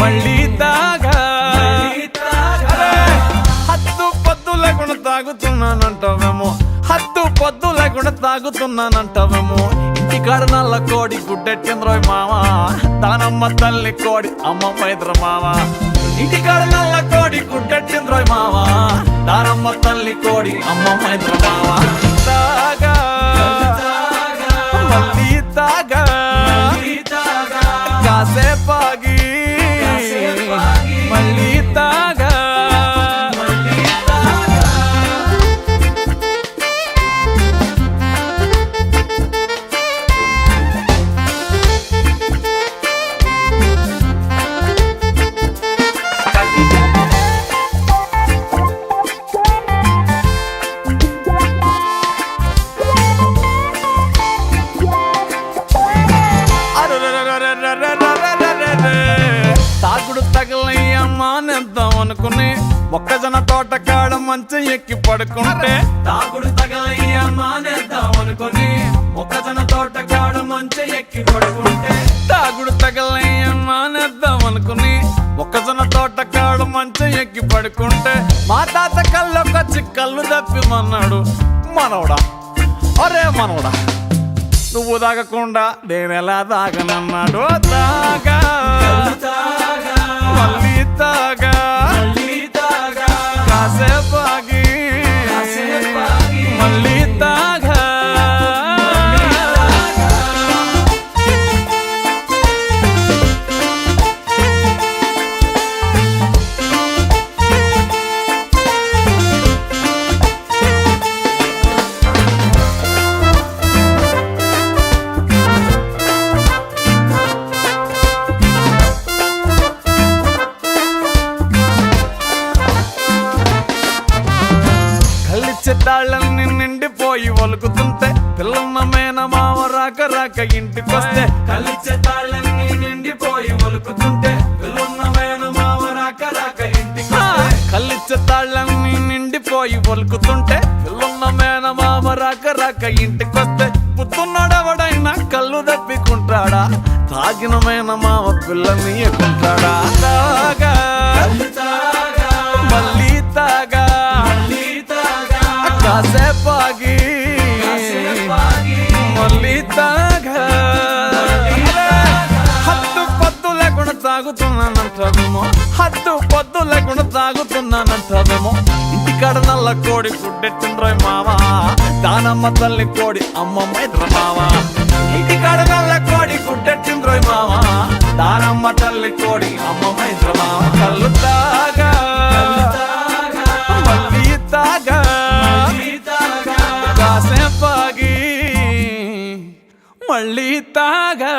మళ్ళీ తాగా హద్దు పొద్దు లేకుండా తాగుతున్నానంటావేమో హద్దు పొద్దు లేకుండా తాగుతున్నానంటావేమో ఇంటికాడ నల్ల కోడి గుడ్డెట్టింద్రోయ్ మావా దానమ్మ తల్లి కోడి అమ్మ మైద్ర మావా ఇంటికాడ నల్ల కోడి గుడ్డెట్టింద్రోయ్ మావా దానమ్మ తల్లి కోడి అమ్మ మైద్ర మావా తాగా మళ్ళీ తాగా కాసేపాగి మళ్ళీ తాగా తాగుడు తగలయ్యమ్మా నెద్దాం అనుకుని మొక్కజొన్న తోట కాడ మంచం ఎక్కి పడుకుంటే తాగుడు తగలయ్యమ్మా నెద్దాం అనుకుని మొక్కజొన్న తోట కాడ మంచం ఎక్కి పడుకుంటే తాగుడు తగలయ్యమ్మా నెద్దాం అనుకుని మొక్కజొన్న తోట కాడ మంచం ఎక్కి పడుకుంటే మా తాత కళ్ళొకొచ్చి కళ్ళు తప్పిమన్నాడు మనవడా ఒరే మనవడా నువ్వు తాగకుండా నేనెలా తాగనన్నాడు తాగా మళ్ళీ తాగా కాసేపాగి మళ్ళీ తాగా తాళ్ళని నిండిపోయి ఒలుకుతుంటే పిల్లన్న మేనమావ రాక రాక ఇంటికొస్తే కలిచ్చే తాళ్ళని నిండిపోయి ఒలుకుతుంటే పిల్లన్న మేనమావ రాక రాక ఇంటికొస్తే కలిచ్చే తాళ్ళని నిండిపోయి ఒలుకుతుంటే పిల్లన్న మేనమావ రాక రాక ఇంటికొస్తే పుత్తున్నాడెవడైనా కళ్ళు తప్పికుంటాడా తాగిన మేనమావ పిల్లని ఎక్కుంటాడా తాగా మళ్ళీ తాగా కాసేపాగి మళ్ళీ తాగా హద్దు పొద్దు లేకుండా తాగుతున్నానంటావేమో హద్దు పొద్దు లేకుండా తాగుతున్నానంటావేమో ఇంటికాడ నల్ల కోడి గుడ్డెట్టిండ్రోయ్ మావా దానమ్మ తల్లి కోడి అమ్మ మైద్ర మావా ఇంటికాడ నల్ల కోడి గుడ్డెట్టిండ్రోయ్ మావా దానమ్మ తల్లి కోడి అమ్మ మైద్ర మావా కళ్ళు తాగా మళ్ళీ తాగా కాసేపాగి మళ్ళీ తాగా